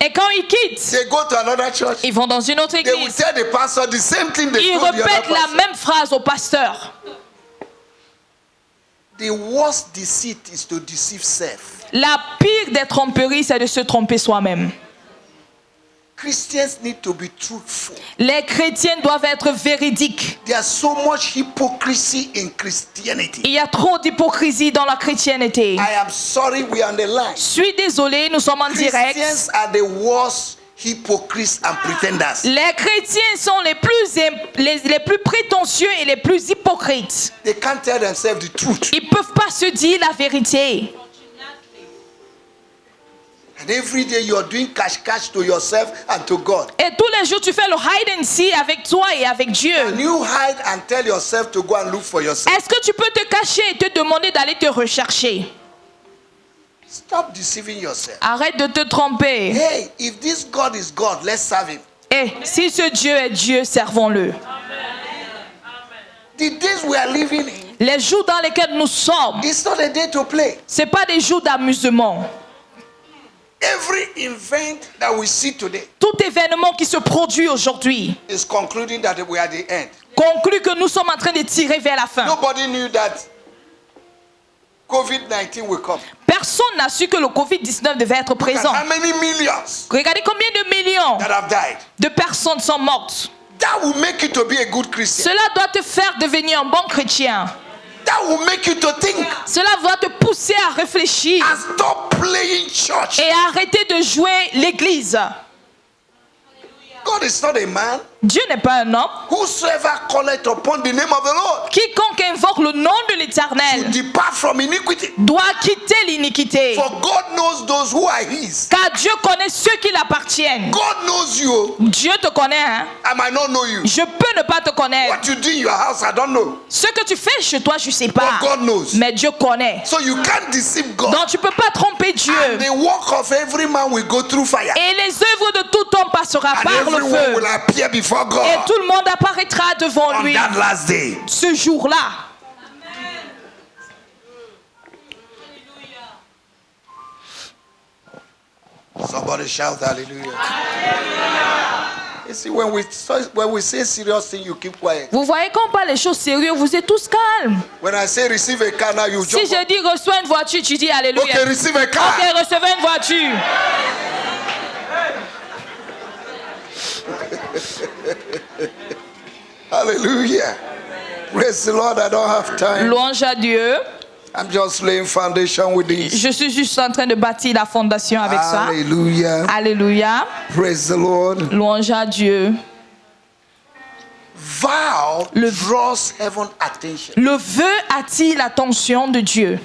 Et quand ils quittent, they go to another church. ils vont dans une autre They will église. tell the pastor the same thing they Ils told the other répètent la pastor. même phrase au pasteur. The worst deceit is to deceive self. La pire des tromperies, c'est de se tromper soi-même. Christians need to be truthful. Les chrétiens doivent être véridiques. There's so much hypocrisy in Christianity. Il y a trop d'hypocrisie dans la chrétienté. I am sorry, we are on the line. Je suis désolé, nous sommes en direct. Christians are the worst hypocrites and pretenders. Les chrétiens sont les plus prétentieux et les plus hypocrites. They can't tell themselves the truth. Ils ne peuvent pas se dire la vérité. And every day you are doing cash to yourself and to God. Et tous les jours, tu fais le hide and seek avec toi et avec Dieu. And you hide and tell yourself to go and look for yourself. Est-ce que tu peux te cacher et te demander d'aller te rechercher? Stop deceiving yourself. Arrête de te tromper. Hey, if this God is God, let's serve him. Et si ce Dieu est Dieu, servons-le. The days we are living in, Les jours dans lesquels nous sommes, it's not a day to play. ce n'est pas des jours d'amusement. Every event that we see today Tout événement qui se produit aujourd'hui is concluding that we are at the end. conclut que nous sommes en train de tirer vers la fin. Nobody knew that COVID-19 will come. Personne n'a su que le Covid-19 devait être présent. How many millions Regardez combien de millions that have died. de personnes sont mortes. That will make you to be a good Christian. Cela doit te faire devenir un bon chrétien. That will make you to think Cela doit te pousser à réfléchir and stop playing church. et arrêter de jouer l'église. God is not a man. Dieu n'est pas un homme. Whosoever calleth upon the name of the Lord Quiconque invoque le nom de will l'Éternel depart from iniquity. doit quitter l'iniquité. For God knows those who are his. Car Dieu connaît ceux qui l'appartiennent. God knows you. Dieu te connaît, hein? I might not know you. Je peux ne pas te connaître. What you do in your house, I don't know. Ce que tu fais chez toi, je ne sais pas. But God knows. Mais Dieu connaît. So you can't deceive God. Donc tu ne peux pas tromper Dieu. And the work of every man will go through fire. Et les œuvres de tout homme passera And par le everyone feu. will appear before Et God tout le monde apparaîtra devant on lui that last day. ce jour-là. Somebody shout hallelujah. You see, when we say serious thing, you keep quiet. Vous voyez quand on parle les choses sérieuses, vous êtes tous calmes. When I say receive a car now, you Si jump je up. dis reçois une voiture, tu dis alléluia. Okay, receive a car. Ok, recevez une voiture. Hallelujah. Praise the Lord. I don't have time. Louange à Dieu. I'm just laying foundation with this. Je suis juste en train de bâtir la fondation avec ça. Hallelujah. Alléluia. Praise the Lord. Louange à Dieu. Vow draws heaven attention. Le vœu attire l'attention de Dieu.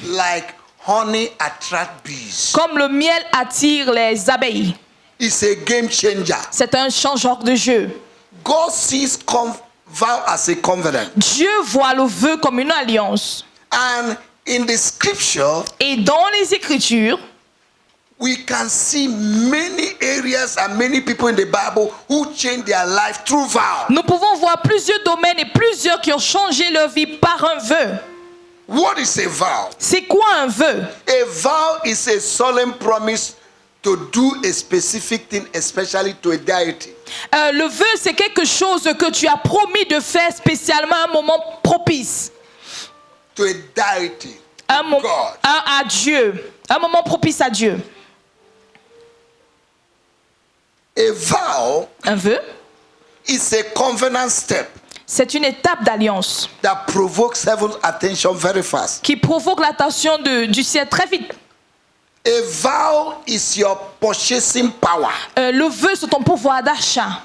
Like honey attract bees. Comme le miel attire les abeilles. It's a game changer. C'est un changeur de jeu. God sees vow as a covenant. Dieu voit le vœu comme une alliance. And in the scripture, Et dans les Écritures, we can see many areas and many people in the Bible who changed their life through vow. nous pouvons voir plusieurs domaines et plusieurs qui ont changé leur vie par un vœu. What is a vow? C'est quoi un vœu? A vow is a solemn promise to do a specific thing, especially to a deity. Le vœu, c'est quelque chose que tu as promis de faire spécialement à un moment propice. To a deity. Un God. à Dieu. Un moment propice à Dieu. A vow Un vœu, is a covenant step c'est une étape d'alliance that provokes heaven's attention very fast. qui provoque l'attention du ciel très vite. A vow is your purchasing power Le vœu, c'est ton pouvoir d'achat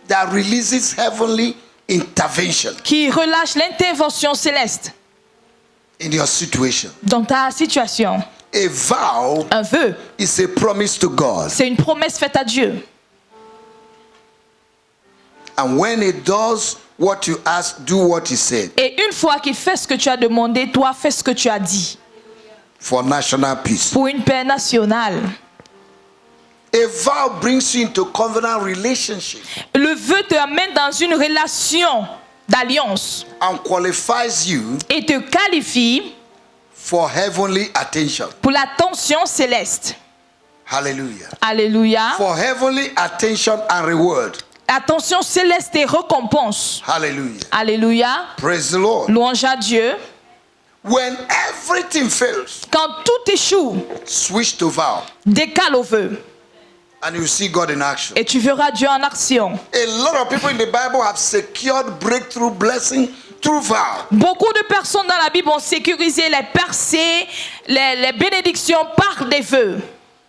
that releases heavenly intervention qui relâche l'intervention céleste in your situation. dans ta situation. A vow Un vœu, is a promise to God. c'est une promesse faite à Dieu. And when it does what you ask, do what he said. Et une fois qu'il fait ce que tu as demandé, toi, fais ce que tu as dit. For national peace. Pour une paix nationale. A vow brings you into covenant relationship Le vœu te amène dans une relation d'alliance and qualifies you et te qualifie for heavenly attention. pour l'attention céleste. Hallelujah. Alléluia. For heavenly attention and reward. Attention céleste et récompense. Hallelujah. Alléluia. Praise the Lord. Louange à Dieu. When everything fails, Quand tout échoue, switch to vow. décale au vœu. And you see God in action. Et tu verras Dieu en action. A lot of people in the Bible have secured breakthrough blessing through vow. Beaucoup de personnes dans la Bible ont sécurisé les percées, les bénédictions par des vœux.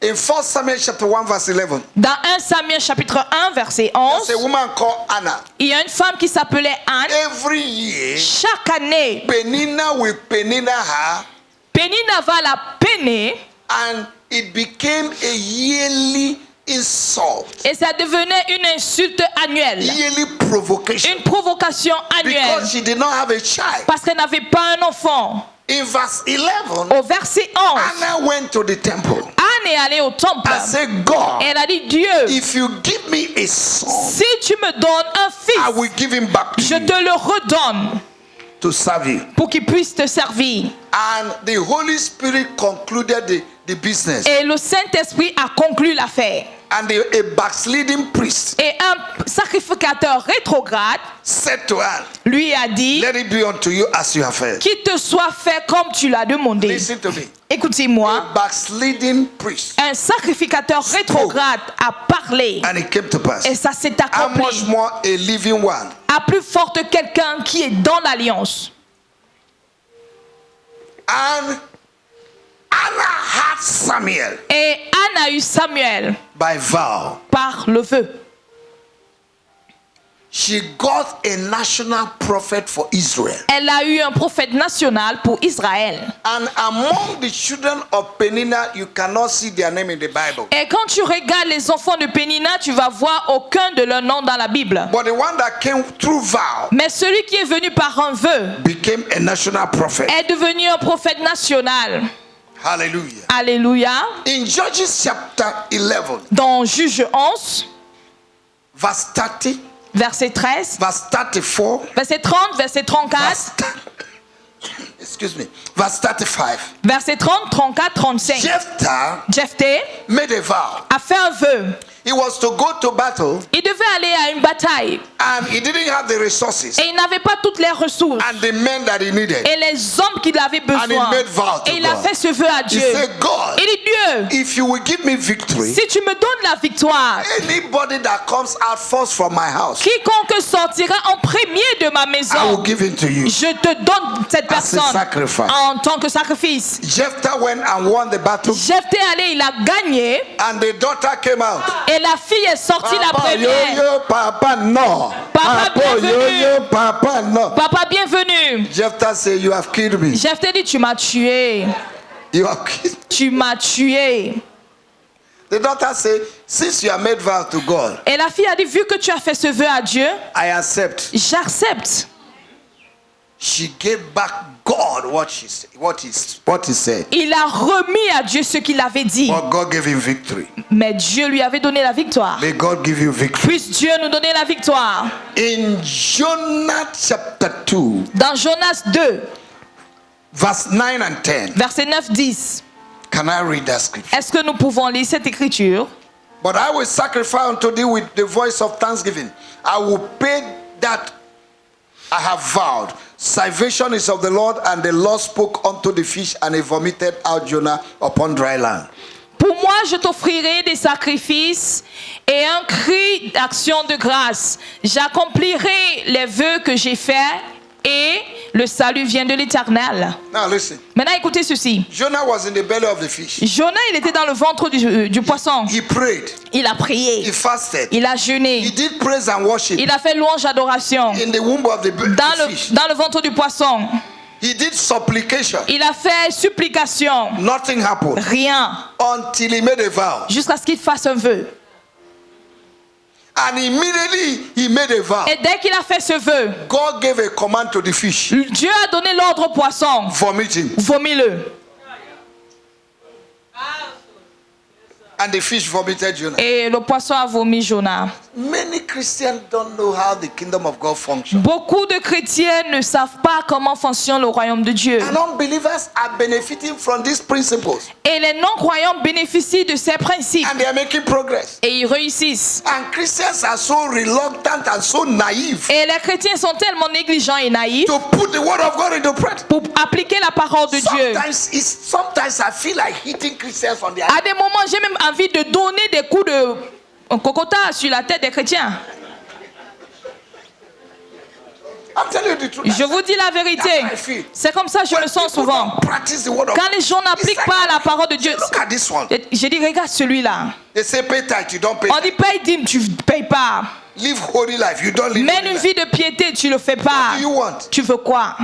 In 1 Samuel chapter 1 verse 11, Dans 1 Samuel chapitre 1 verset there's 11, a woman called Anna. il y a une femme qui s'appelait Anne. Every year, Chaque année, Penina will Penina her, Pénina va la peiner and it became a yearly insult, et ça devenait une insulte annuelle, yearly provocation, une provocation annuelle because she did not have a child. parce qu'elle n'avait pas un enfant. In verse 11, Au verset 11, Anna went to the temple Anne est allée au temple. and said, God, Elle a dit, Dieu, if you give me a son, si tu me donnes un I fils, will give him back to je you te le redonne to serve you. pour qu'il puisse te servir. And the Holy Spirit concluded the business. Et le Saint-Esprit a conclu l'affaire. And a backsliding priest Et un sacrificateur rétrograde said to her, lui a dit, let it be unto you as you have heard. qu'il te soit fait comme tu l'as demandé. Listen to me. Écoutez-moi, A backsliding priest. un sacrificateur rétrograde a parlé And it came to pass. et ça s'est How much accompli. more a living one? À plus forte quelqu'un qui est dans l'alliance. And Anna had Samuel Et Anne a eu Samuel by vow. par le vœu. She got a national prophet for Israel. Elle a eu un prophète national pour Israël. And among the children of Penina, you cannot see their name in the Bible. Et quand tu regardes les enfants de Pénina, tu vas voir aucun de leurs noms dans la Bible. But the one that came through vow Mais celui qui est venu par un vœu became a national prophet. est devenu un prophète national. Hallelujah. Alléluia. In Judges chapter 11, Dans Juge 11, verse 30, verset 13, verse 34, verset 30, verset 34, excuse me, verse 35, verset 30, 34, 35. Jephthah Jephthé made a vow. a fait un vœu. He was to go to battle Il devait aller à une bataille and he didn't have the resources et il n'avait pas toutes les ressources and the men that he needed. et les hommes qu'il avait besoin. And he made vow to Et il a God. fait ce vœu à He Dieu. said, God, Il dit, Dieu, if you will give me victory, si tu me donnes la victoire, anybody that comes out first from my house, quiconque sortira en premier de ma I will maison, give him to you. je te donne cette As a personne sacrifice. en tant que sacrifice. Jephthah went and won the battle, Jephthé est allé, il a gagné and the daughter came out. et la fille est sortie la Papa, première. yo, papa, no. Papa, bienvenue. yo, papa, no. Papa, bienvenue. Jephthah said, you have killed me. Jephté dit, tu m'as tué. You have killed me. Tu m'as tué. The daughter said, since you have made vow to God, Et la fille a dit, vu que tu as fait ce vœu à Dieu, I accept. j'accepte. She gave back God what he said. Il a remis à Dieu ce qu'il avait dit. But God gave him victory. Mais Dieu lui avait donné la victoire. May God give you victory. Puisse Dieu nous donner la victoire. In Jonah chapter 2, Dans Jonas 2, verse 9 and 10. versets 9, 10, Can I read that scripture? est-ce que nous pouvons lire cette écriture? But I will sacrifice unto thee with the voice of thanksgiving. I will pay that I have vowed. Salvation is of the Lord, and the Lord spoke unto the fish, and he vomited out Jonah upon dry land. Pour moi, je t'offrirai des sacrifices et un cri d'action de grâce. J'accomplirai les vœux que j'ai faits et le salut vient de l'Éternel. Now listen. Maintenant, écoutez ceci. Jonah was in the belly of the fish. Jonah, il était dans le ventre du poisson. He prayed. Il a He prié. fasted. Il a He jeûné. did praise and worship Il a fait louange, adoration. in the womb of the fish. Dans le ventre du poisson. He did supplication. Il a fait supplication. Nothing happened Rien. until he made a vow. Jusqu'à ce qu'il fasse un vœu. And immediately he made a vow. Et dès qu'il a fait ce vœu, God gave a command to the fish. Dieu a donné l'ordre au poisson. Vomit him. Vomis-le. And the fish vomited Jonah. Et le poisson a vomi Jonas. Many Christians don't know how the kingdom of God functions. Beaucoup de chrétiens ne savent pas comment fonctionne le royaume de Dieu. And unbelievers are benefiting from these principles. Et les non-croyants bénéficient de ces principes. And they are making progress. Et ils réussissent. And Christians are so reluctant and so naive Et les chrétiens sont tellement négligents et naïfs to put the word of God into practice. pour appliquer la parole de Dieu. Sometimes I feel like hitting Christians on the À des moments, j'ai même envie de donner des coups de cocotas sur la tête des chrétiens. I'm telling you the truth. Je vous dis la vérité. C'est comme ça que je me sens souvent. Quand les gens n'appliquent pas la parole de Dieu. Look at this one. Je dis, regarde celui-là. They say pay tithe, you don't pay. On dit paye dîme, tu ne payes pas. Live holy life, you don't live. Mène holy une life. vie de piété, tu ne le fais pas. What do you want? Tu veux quoi?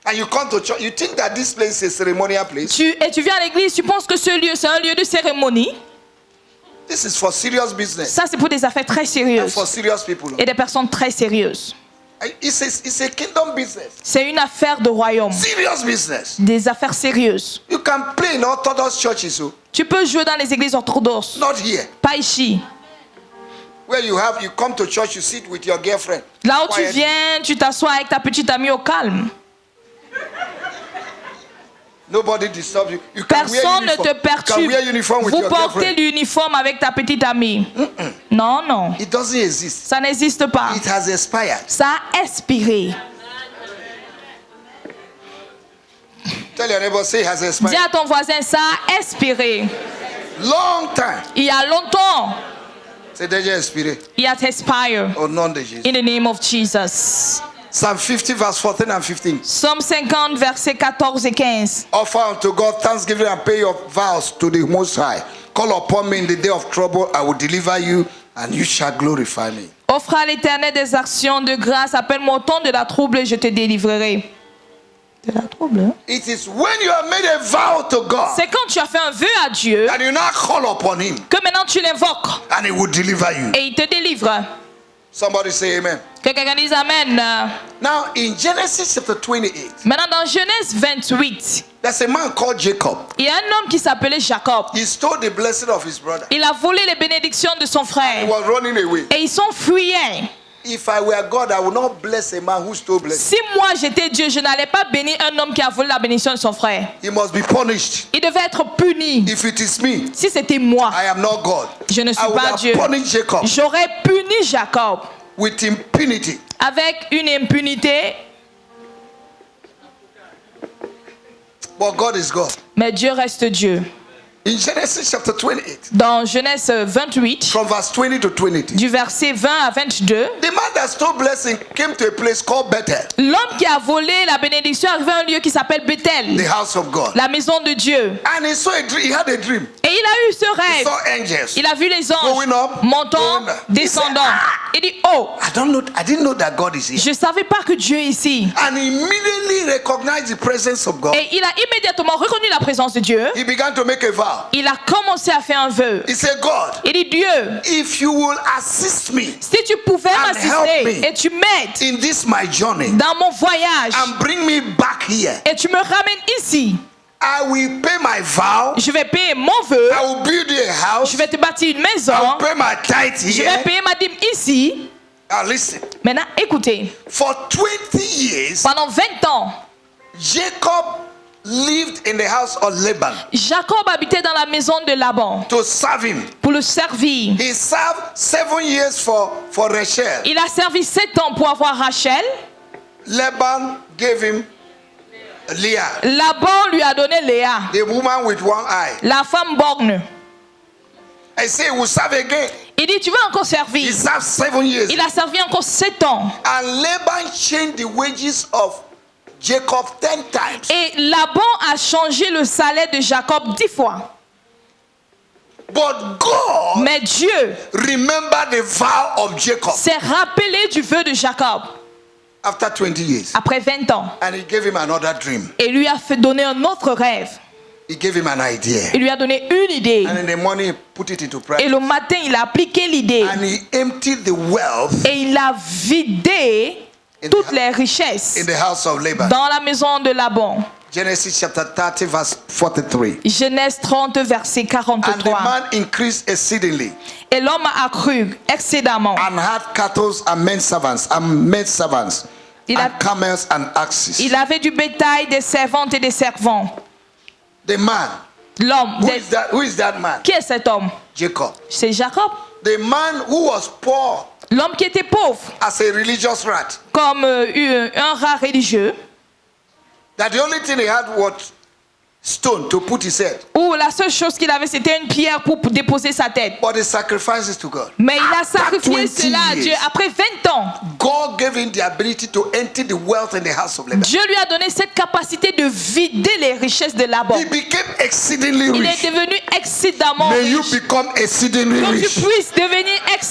And you come to church, you think that this place is a ceremonial place? Tu viens à l'église, tu penses que ce lieu, c'est un lieu de cérémonie. This is for serious business. Ça, c'est pour des affaires très And sérieuses. for serious people. Et des personnes très sérieuses. It's a kingdom business. C'est une affaire de royaume. Serious business. Des affaires sérieuses. You can play in Orthodox churches, so Tu peux jouer dans les églises orthodoxes. not here. Pas ici. Where you come to church, you sit with your girlfriend. Là où tu Quiet. viens, tu t'assois avec ta petite amie au calme. Nobody disturbs you. You can wear Personne ne uniform. te You can perturbe. wear uniform with Vous your portez girlfriend. l'uniforme avec ta petite amie. Non, non. It doesn't exist. Ça n'existe pas. It has expired. Ça a expiré. Tell your neighbor, say it has expired. Dis à ton voisin, ça a expiré. Long time. Il y a longtemps. C'est déjà expiré. It has expired. Au nom de Jésus. In the name of Jesus. Psalm 50 verse 14 and 15. Psaume 50, versets 14 et 15. Offer unto God thanksgiving and pay your vows to the Most High. Call upon me in the day of trouble. I will deliver you and you shall glorify me. Offre à l'Éternel des actions de grâce. Appelle-moi au temps de la trouble et je te délivrerai. De la trouble, hein? It is when you have made a vow to God C'est quand tu as fait un vœu à Dieu that you now call upon Him que maintenant tu l'invoques and He will deliver you. et il te délivre. Somebody say amen. Que quelqu'un dise Amen. Now in Genesis chapter 28, Maintenant dans Genèse 28, there's a man called Jacob. il y a un homme qui s'appelait Jacob. He stole the blessing of his brother. Il a volé les bénédictions de son He frère was running away. et ils s'enfuyaient. If I were God, I would not bless a man who stole blessing. Si moi j'étais Dieu, je n'allais pas bénir un homme qui a volé la bénédiction de son frère. He must be punished. Il devait être puni. If it is me, Si c'était moi, I am not God. je ne I suis would pas have Dieu. punished Jacob J'aurais puni Jacob with impunity. avec une impunité, But God is God. mais Dieu reste Dieu. In Genesis chapter 28, Dans Genèse 28, from verse 20 to 22, du verset 20 à 22, the man that stole blessing came to a place called Bethel, l'homme qui a volé la bénédiction est arrivé à un lieu qui s'appelle Bethel, the house of God. la maison de Dieu. And he saw a dream. He had a dream. Et il a eu ce He rêve. saw angels. Il a vu les anges Going up, montant, going up. descendant. Il dit, oh, I didn't know that God is here. je ne savais pas que Dieu est ici. And he immediately recognized the presence of God. Et il a immédiatement reconnu la présence de Dieu. He began to make a vow. Il a commencé à faire un vœu. He said, God, Il dit, Dieu, if you will assist me si tu pouvais And help m'assister me. et tu m'aides in this my journey dans mon voyage and bring me back here, et tu me ramènes ici, I will pay my vow. je vais payer mon vœu, I will build you a house. je vais te bâtir une maison, I will pay my tithe je vais here. payer ma dîme ici. Now listen. Maintenant, écoutez, For 20 years, pendant 20 ans, Jacob lived in the house of Laban Jacob habitait dans la maison de Laban to serve him. pour le servir. He served 7 years for Rachel. Il a servi 7 ans pour avoir Rachel. Laban gave him Leah, Laban lui a donné Léa, the woman with one eye. la femme borgne. I say he will serve again. Il dit, tu veux encore He servir? served 7 years. Il a servi encore 7 ans. And Laban changed the wages of Jacob 10 times. Et Laban a changé le salaire de Jacob 10 fois. But God Mais Dieu remembered the vow of Jacob s'est rappelé du vœu de Jacob after 20 years. après 20 ans. And he gave him another dream. Et lui a fait donner un autre rêve. He gave him an idea. Il lui a donné une idée. And in the morning, he put it into Et practice. le matin, il a appliqué l'idée. And he emptied the wealth Et il a vidé toutes les richesses in the house of Laban. dans la maison de Laban. Genesis chapter 30 verse 43. Genèse 30, verset And the 43. man increased exceedingly Et l'homme a accru excédemment. and had cattle and men servants and maid servants Il a- and camels and axes. Il avait du bétail, des servantes et des servants. The man, L'homme, who is that man? qui est cet homme? Jacob. C'est Jacob. The man who was poor L'homme qui était pauvre, as a religious rat. comme un rat religieux, That the only thing he had was stone to put his head. où la seule chose qu'il avait, c'était une pierre pour déposer sa tête. But he sacrifices to God. Mais il a sacrifié 20 cela à Dieu. years. Après 20 ans, God gave him the ability to empty the wealth in the house of Laban. Dieu lui a donné cette capacité de vider les richesses de Laban. He became exceedingly Il est rich. devenu excidemment May you riche. become exceedingly Que tu rich. puisses devenir